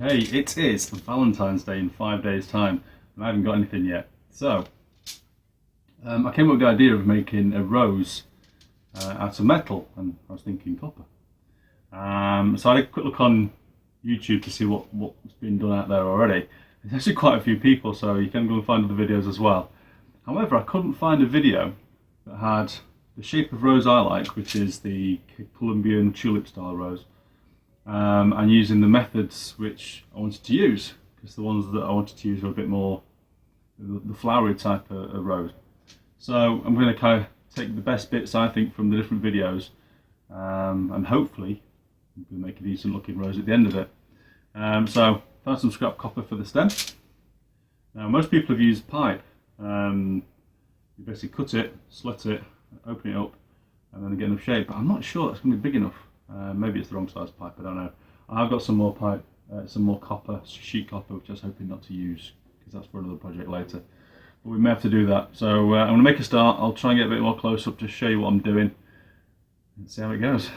Okay, it is Valentine's Day in 5 days' time, and I haven't got anything yet. So, I came up with the idea of making a rose out of metal, and I was thinking copper. So I had a quick look on YouTube to see what's been done out there already. There's actually quite a few people, so you can go and find other videos as well. However, I couldn't find a video that had the shape of rose I like, which is the Colombian tulip style rose. And using the methods which I wanted to use, because the ones that I wanted to use were a bit more the flowery type of rose. So I'm going to kind of take the best bits I think from the different videos, and hopefully we can make a decent looking rose at the end of it. So found some scrap copper for the stem. Now most people have used pipe. You basically cut it, slit it, open it up, and then get enough shape. But I'm not sure that's going to be big enough. Maybe it's the wrong size pipe, I don't know. I've got some more pipe, some more copper, sheet copper, which I was hoping not to use because that's for another project later. But we may have to do that. So I'm going to make a start. I'll try and get a bit more close up to show you what I'm doing and see how it goes.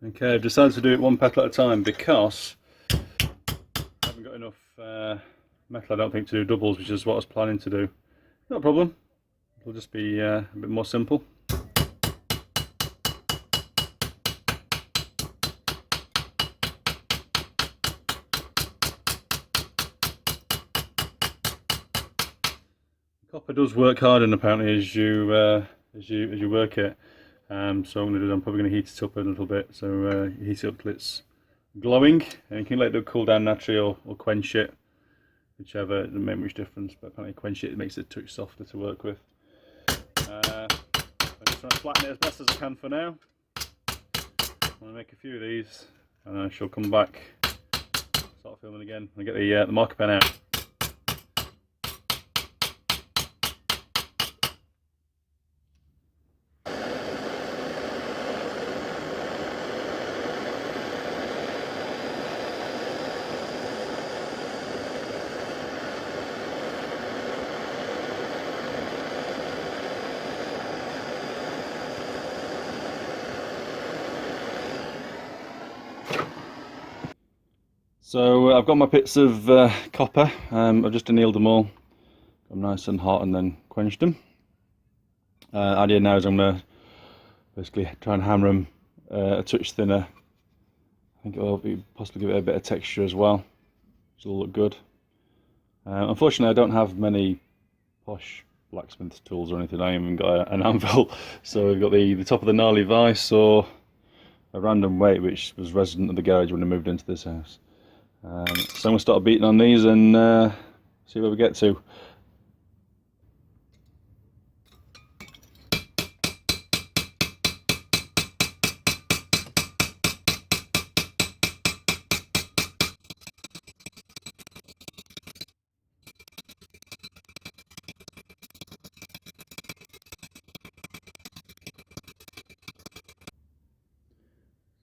Okay, I've decided to do it one petal at a time because I haven't got enough metal, I don't think, to do doubles, which is what I was planning to do. Not a problem, it'll just be a bit more simple. Copper does work hard, and apparently as you work it. So I'm going to do. I'm probably going to heat it up a little bit. So you heat it up till it's glowing, and you can let it cool down naturally or quench it, whichever. It doesn't make much difference, but apparently quench it makes it a touch softer to work with. I'm just trying to flatten it as best as I can for now. I'm going to make a few of these, and I shall come back, start filming again, and get the marker pen out. So I've got my bits of copper. I've just annealed them all, got them nice and hot, and then quenched them. Idea now is I'm going to basically try and hammer them a touch thinner. I think it'll possibly give it a bit of texture as well, which will look good. Unfortunately, I don't have many posh blacksmith tools or anything. I haven't even got an anvil, so we've got the top of the gnarly vice or a random weight, which was resident of the garage when I moved into this house. So I'm going to start beating on these and see where we get to.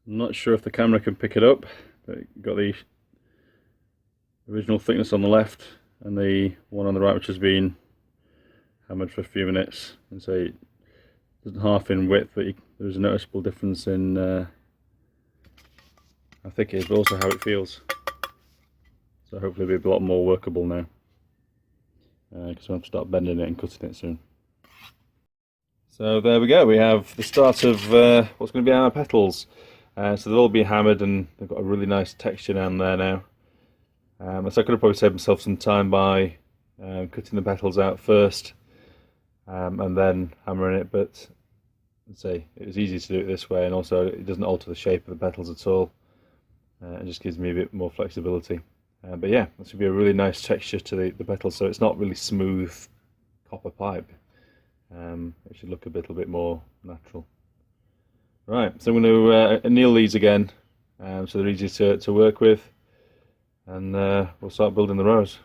I'm not sure if the camera can pick it up, but you've got the original thickness on the left and the one on the right, which has been hammered for a few minutes, and so it doesn't half in width, but there's a noticeable difference in how thick it is, but also how it feels. So hopefully it'll be a lot more workable now, because I'll have to start bending it and cutting it soon. So there we go, we have the start of what's going to be our petals. So they'll all be hammered and they've got a really nice texture down there now. So I could have probably saved myself some time by cutting the petals out first and then hammering it, but I'd say it was easy to do it this way, and also it doesn't alter the shape of the petals at all. It just gives me a bit more flexibility. But yeah, this would be a really nice texture to the petals, so it's not really smooth copper pipe. It should look a little bit more natural. Right, so I'm going to anneal these again, so they're easy to work with, and we'll start building the rows.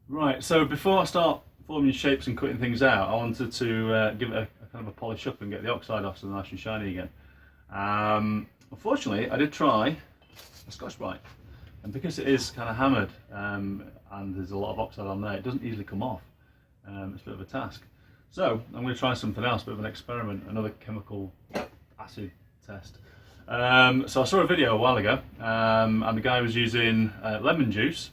Right, so before I start forming shapes and cutting things out, I wanted to give it a kind of a polish up and get the oxide off so they're nice and shiny again. Unfortunately, I did try a Scotch-Brite, and because it is kind of hammered and there's a lot of oxide on there, it doesn't easily come off. It's a bit of a task. So I'm going to try something else, a bit of an experiment, another chemical acid test. So I saw a video a while ago, and the guy was using lemon juice,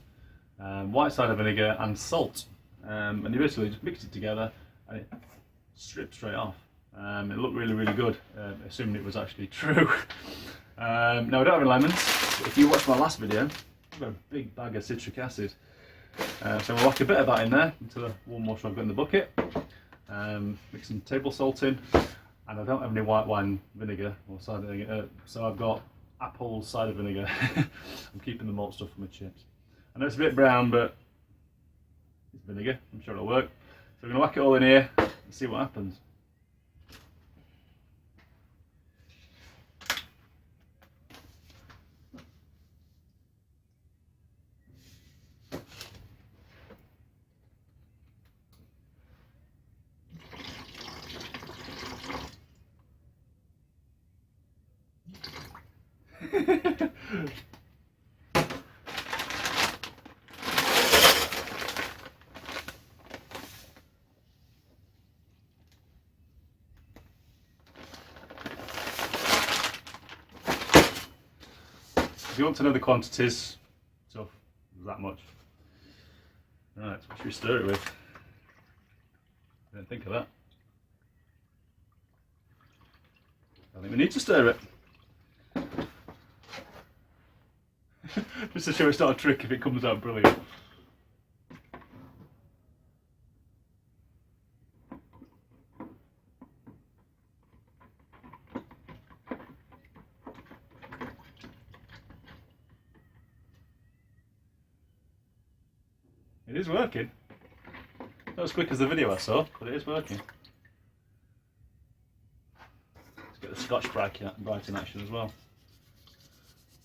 white cider vinegar and salt, and he basically just mixed it together and it stripped straight off. It looked really good, assuming it was actually true. Now I don't have any lemons, but if you watched my last video, I've got a big bag of citric acid. So we'll whack a bit of that in there into the warm water I've got in the bucket, mix some table salt in, and I don't have any white wine vinegar or cider vinegar, so I've got apple cider vinegar. I'm keeping the malt stuff for my chips. I know it's a bit brown, but it's vinegar, I'm sure it'll work. So we're going to whack it all in here and see what happens. If you want to know the quantities, so that much. Right, what should we stir it with? I didn't think of that. I think we need to stir it. Just to show it's not a trick if it comes out brilliant. It is working. Not as quick as the video I saw, but it is working. Let's get the Scotch-Brite in action as well.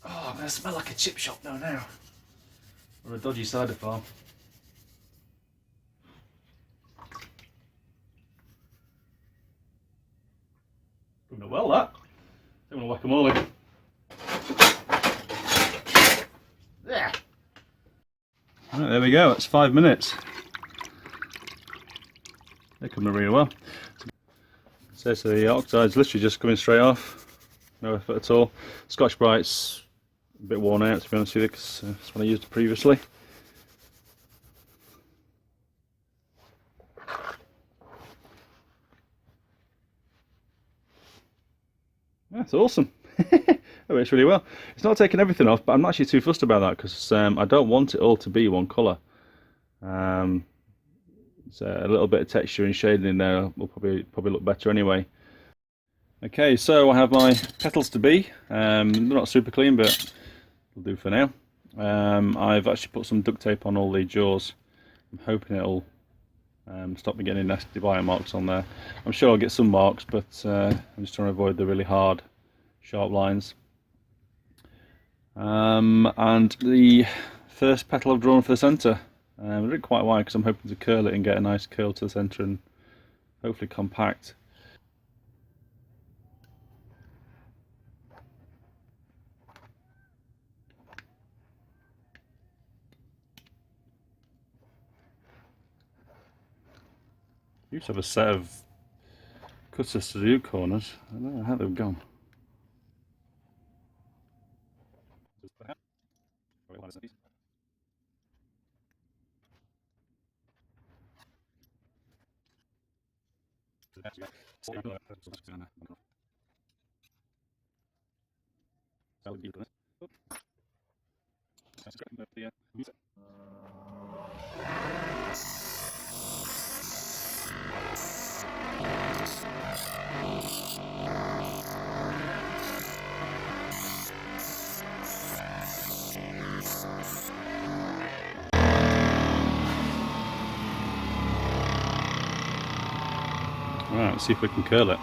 Oh, I'm going to smell like a chip shop now. Or a dodgy cider farm. Coming up well, that. I'm going to whack them all in. There. Right, there we go, that's 5 minutes. They're coming really well. So the oxide's literally just coming straight off. No effort at all. Scotch-Brite's a bit worn out, to be honest with you, because that's what I used previously. That's awesome. It works really well. It's not taking everything off, but I'm not actually too fussed about that because I don't want it all to be one colour. So a little bit of texture and shading in there will probably look better anyway. Okay, so I have my petals to be. They're not super clean, but will do for now. I've actually put some duct tape on all the jaws. I'm hoping it'll stop me getting any nasty bite marks on there. I'm sure I'll get some marks, but I'm just trying to avoid the really hard, sharp lines. And the first petal I've drawn for the centre. I did it quite wide because I'm hoping to curl it and get a nice curl to the centre and hopefully compact. Used to have a set of cutters to do corners. I don't know how they've gone. Right, let's see if we can curl it.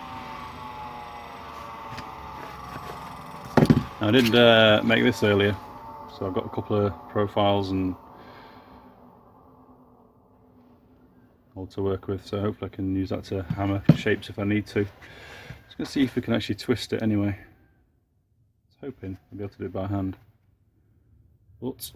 Now, I did make this earlier, so I've got a couple of profiles and all to work with, so hopefully I can use that to hammer shapes if I need to. Just going to see if we can actually twist it anyway. I was hoping I'd be able to do it by hand. But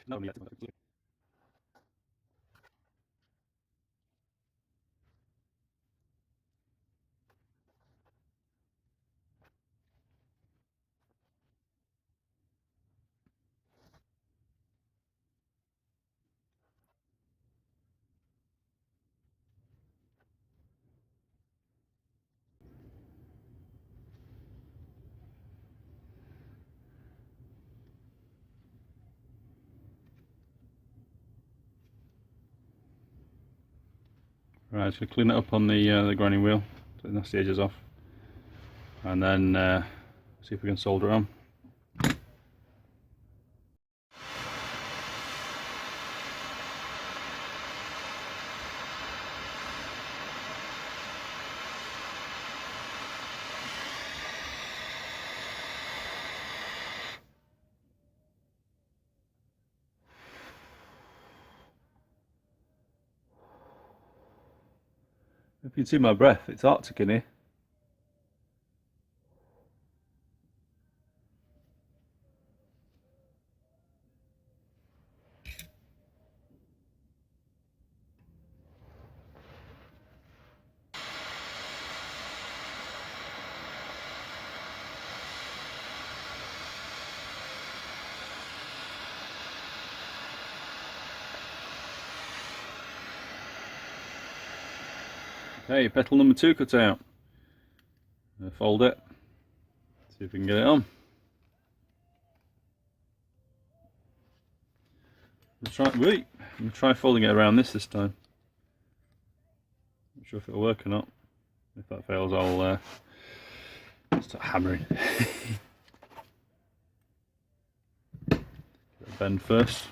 no, right, just going to clean it up on the grinding wheel, take the nasty edges off, and then see if we can solder it on. If you can see my breath, it's Arctic in here. Okay, petal number 2 cut out. Fold it, see if we can get it on. We'll try folding it around this time. Not sure if it'll work or not. If that fails, I'll start hammering. Get a bend first.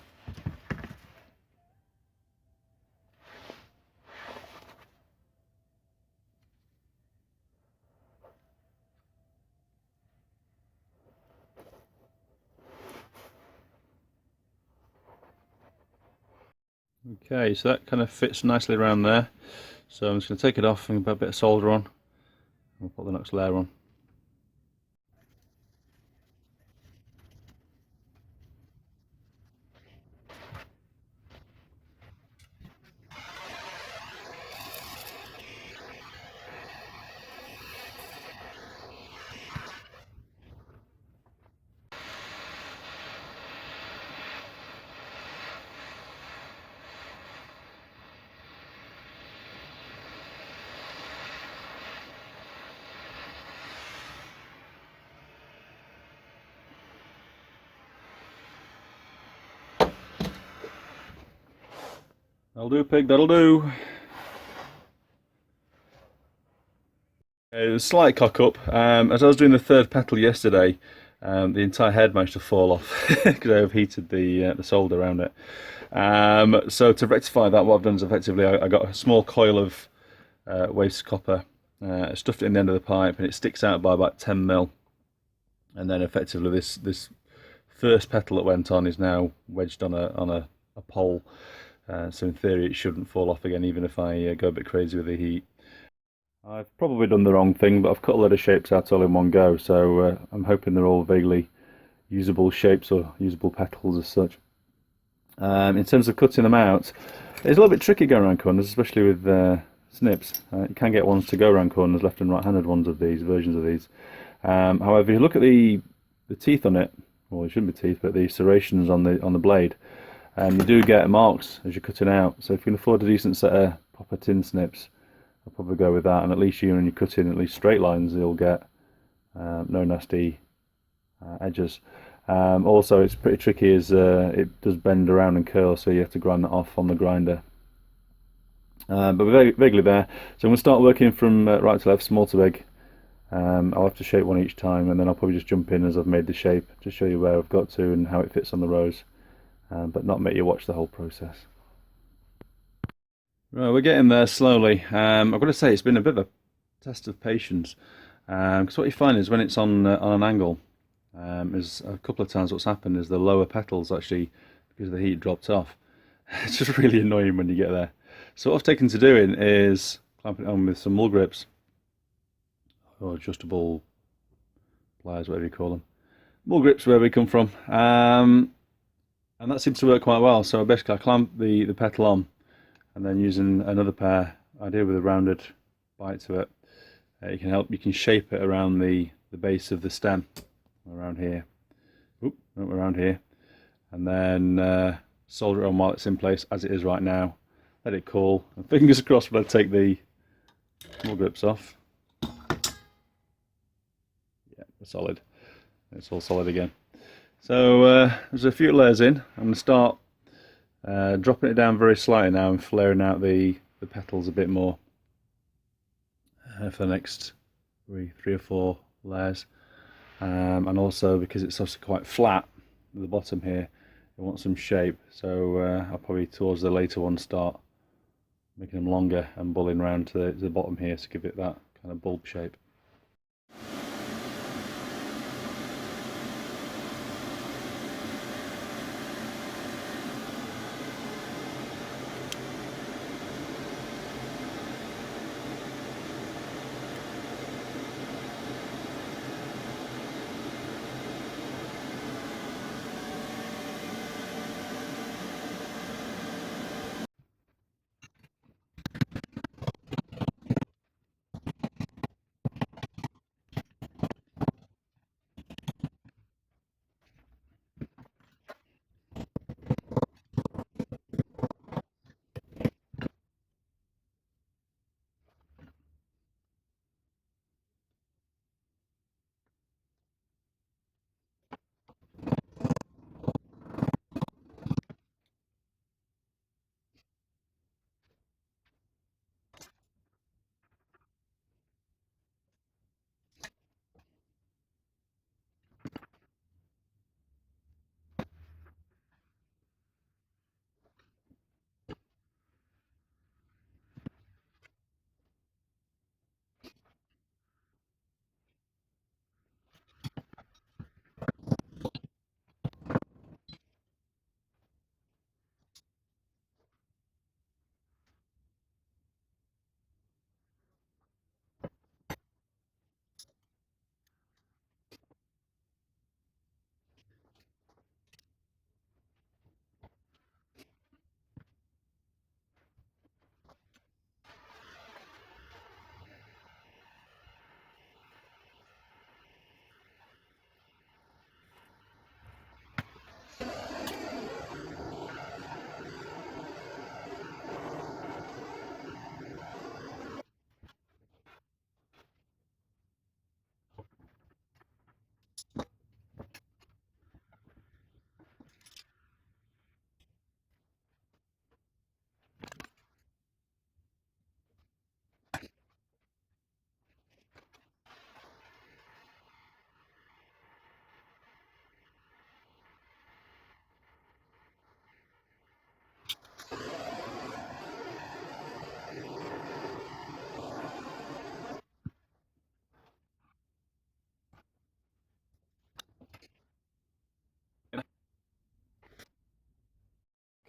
Okay, so that kind of fits nicely around there. So I'm just going to take it off and put a bit of solder on. We'll put the next layer on. That'll do, pig, that'll do. A slight cock up. As I was doing the third petal yesterday, the entire head managed to fall off because I overheated the solder around it. So to rectify that, what I've done is effectively I got a small coil of waste copper, stuffed it in the end of the pipe, and it sticks out by about 10 mil. And then effectively this first petal that went on is now wedged on a pole. so in theory it shouldn't fall off again, even if I go a bit crazy with the heat. I've probably done the wrong thing, but I've cut a lot of shapes out all in one go, so I'm hoping they're all vaguely usable shapes or usable petals as such. In terms of cutting them out, it's a little bit tricky going around corners, especially with snips. You can get ones to go around corners, left and right-handed ones of these, versions of these. However, if you look at the teeth on it, well, it shouldn't be teeth, but the serrations on the blade, you do get marks as you're cutting out. So if you can afford a decent set of popper tin snips, I'll probably go with that, and at least when you're cutting at least straight lines, you'll get no nasty edges. Also, it's pretty tricky as it does bend around and curl, so you have to grind that off on the grinder. But we're vaguely there, so I'm going to start working from right to left, small to big. I'll have to shape one each time, and then I'll probably just jump in as I've made the shape to show you where I've got to and how it fits on the rows, but not make you watch the whole process. Right, we're getting there slowly. I've got to say it's been a bit of a test of patience, because what you find is when it's on an angle, is a couple of times what's happened is the lower petals actually, because the heat dropped off. It's just really annoying when you get there. So what I've taken to doing is clamping it on with some mull grips, or adjustable pliers, whatever you call them. Mull grips, where we come from, and that seems to work quite well. So basically I clamp the petal on, and then using another pair, ideally with a rounded bite to it, you can shape it around the base of the stem, around here. Oop, no, around here, and then solder it on while it's in place as it is right now. Let it cool, and fingers crossed when I take the mull grips off. Yeah, they're solid. It's all solid again. So there's a few layers in. I'm going to start dropping it down very slightly now and flaring out the petals a bit more for the next three or four layers. And also, because it's obviously quite flat at the bottom here, I want some shape, so I'll probably towards the later one start making them longer and bulling around to the bottom here to give it that kind of bulb shape.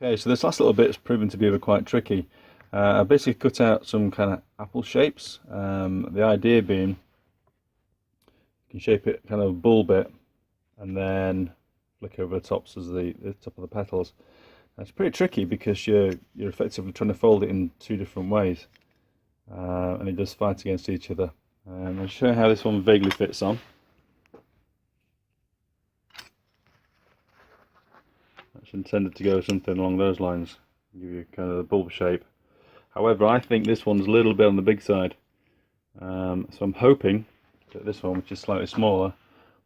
Okay, so this last little bit's proven to be quite tricky. I basically cut out some kind of apple shapes. The idea being you can shape it kind of a bull bit and then flick over the tops as the top of the petals. It's pretty tricky because you're effectively trying to fold it in two different ways, and it does fight against each other. I'll show you how this one vaguely fits on. That's intended to go something along those lines, give you kind of the bulb shape. However, I think this one's a little bit on the big side, so I'm hoping that this one, which is slightly smaller,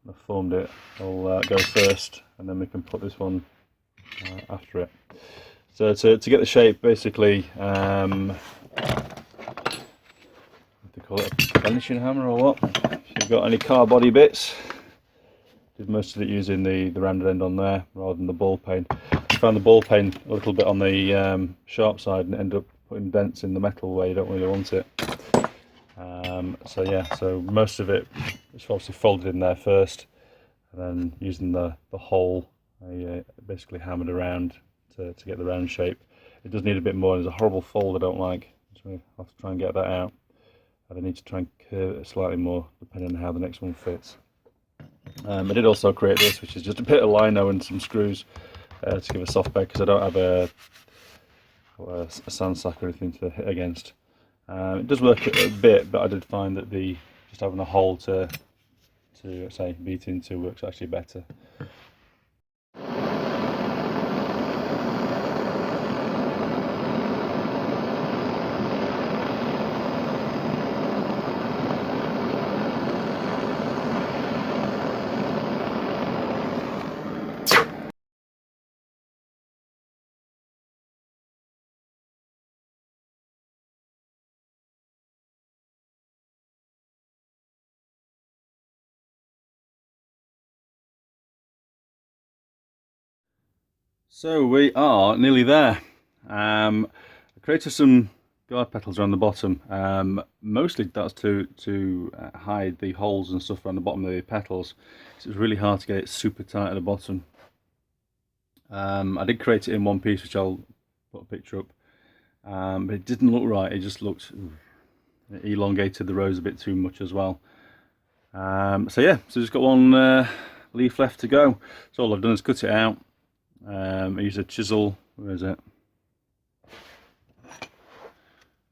I've formed it, will go first, and then we can put this one after it. So to get the shape, basically, what do they call it, a finishing hammer or what? If you've got any car body bits, did most of it using the rounded end on there rather than the ball peen. I found the ball peen a little bit on the sharp side and ended up putting dents in the metal where you don't really want it. So yeah, so most of it is obviously folded in there first, and then using the hole, I basically hammered around to get the round shape. It does need a bit more. There's a horrible fold I don't like, so I have to try and get that out. I need to try and curve it slightly more depending on how the next one fits. I did also create this, which is just a bit of lino and some screws to give a soft bed, because I don't have a sand sack or anything to hit against. It does work a bit, but I did find that just having a hole to say beat into works actually better. So we are nearly there. I created some guard petals around the bottom. Mostly that's to hide the holes and stuff around the bottom of the petals. So it's really hard to get it super tight at the bottom. I did create it in one piece, which I'll put a picture up. But it didn't look right. It just looked, it elongated the rows a bit too much as well. So yeah, so just got one leaf left to go. So all I've done is cut it out. I use a chisel. Where is it?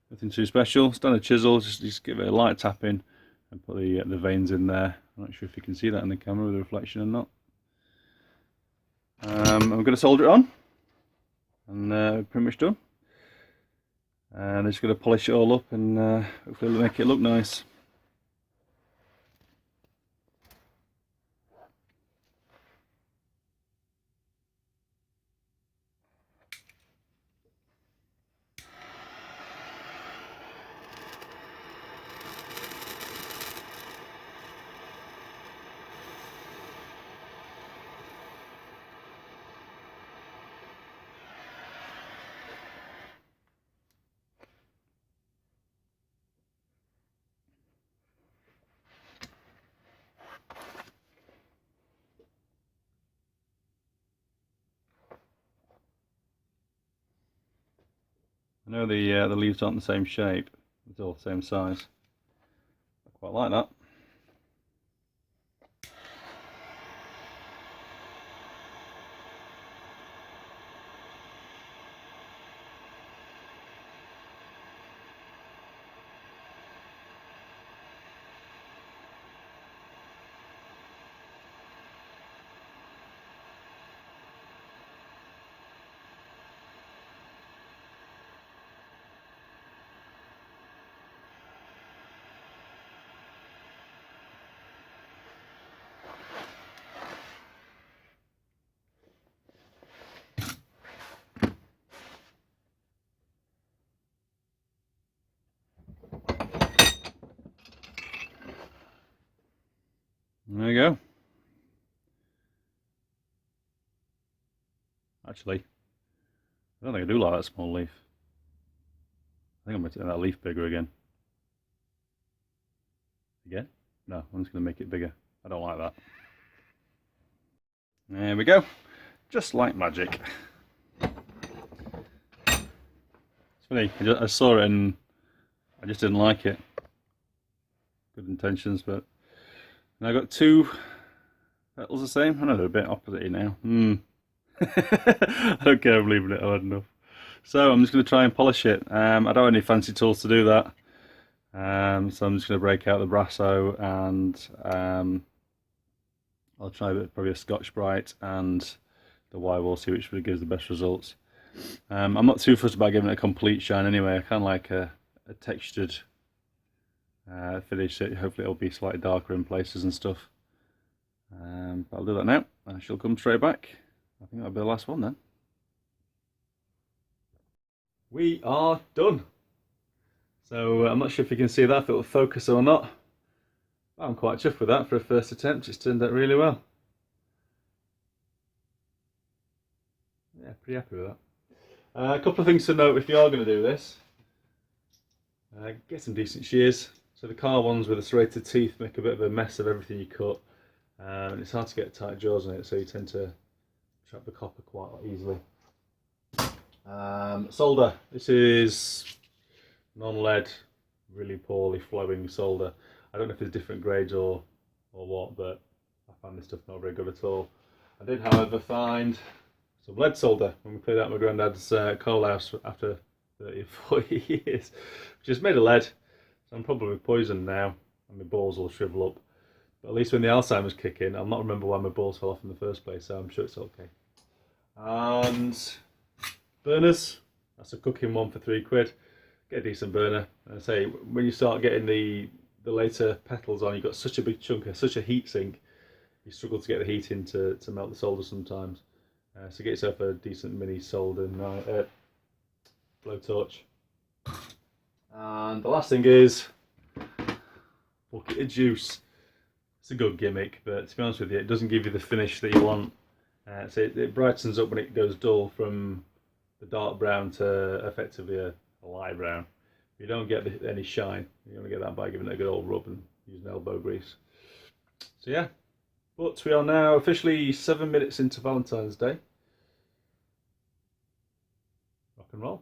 Nothing too special. Standard chisel. Just give it a light tapping and put the veins in there. I'm not sure if you can see that in the camera with the reflection or not. I'm going to solder it on, and pretty much done. And I'm just going to polish it all up and hopefully make it look nice. I know the leaves aren't the same shape, it's all the same size. I quite like that. There you go. Actually, I don't think I do like that small leaf. I think I'm going to make that leaf bigger again. Again? No, I'm just going to make it bigger. I don't like that. There we go. Just like magic. funny, I saw it and I just didn't like it. Good intentions, but and I got two petals the same. I know they're a bit opposite now. I don't care, I'm leaving it hard enough. So I'm just going to try and polish it. I don't have any fancy tools to do that. So I'm just going to break out the Brasso and I'll try probably a Scotch-Brite and the Y-Wall, see which gives the best results. I'm not too fussed about giving it a complete shine anyway. I kind of like a textured finish. Hopefully it'll be slightly darker in places and stuff. But I'll do that now. I shall come straight back. I think that'll be the last one then. We are done. So I'm not sure if you can see that, if it will focus or not. I'm quite chuffed with that for a first attempt. It's turned out really well. Yeah, pretty happy with that. A couple of things to note if you are going to do this. Get some decent shears. So the car ones with the serrated teeth make a bit of a mess of everything you cut. And it's hard to get tight jaws on it, so you tend to trap the copper quite easily. Solder. This is non-lead, really poorly flowing solder. I don't know if there's different grades or what, but I found this stuff not very good at all. I did, however, find some lead solder when we cleared out my granddad's coal house after 30 or 40 years, which is made of lead. So I'm probably poisoned now, and my balls will shrivel up. But at least when the Alzheimer's kick in, I'll not remember why my balls fell off in the first place, so I'm sure it's okay. And burners, that's a cooking one for £3. Get a decent burner. And I say, when you start getting the later petals on, you've got such a big chunk, such a heat sink, you struggle to get the heat in to melt the solder sometimes. So get yourself a decent mini solder blowtorch. And the last thing is bucket of juice. It's a good gimmick, but to be honest with you, it doesn't give you the finish that you want. So it brightens up when it goes dull from the dark brown to effectively a light brown. You don't get any shine. You only get that by giving it a good old rub and using elbow grease. So yeah, but we are now officially 7 minutes into Valentine's Day. Rock and roll.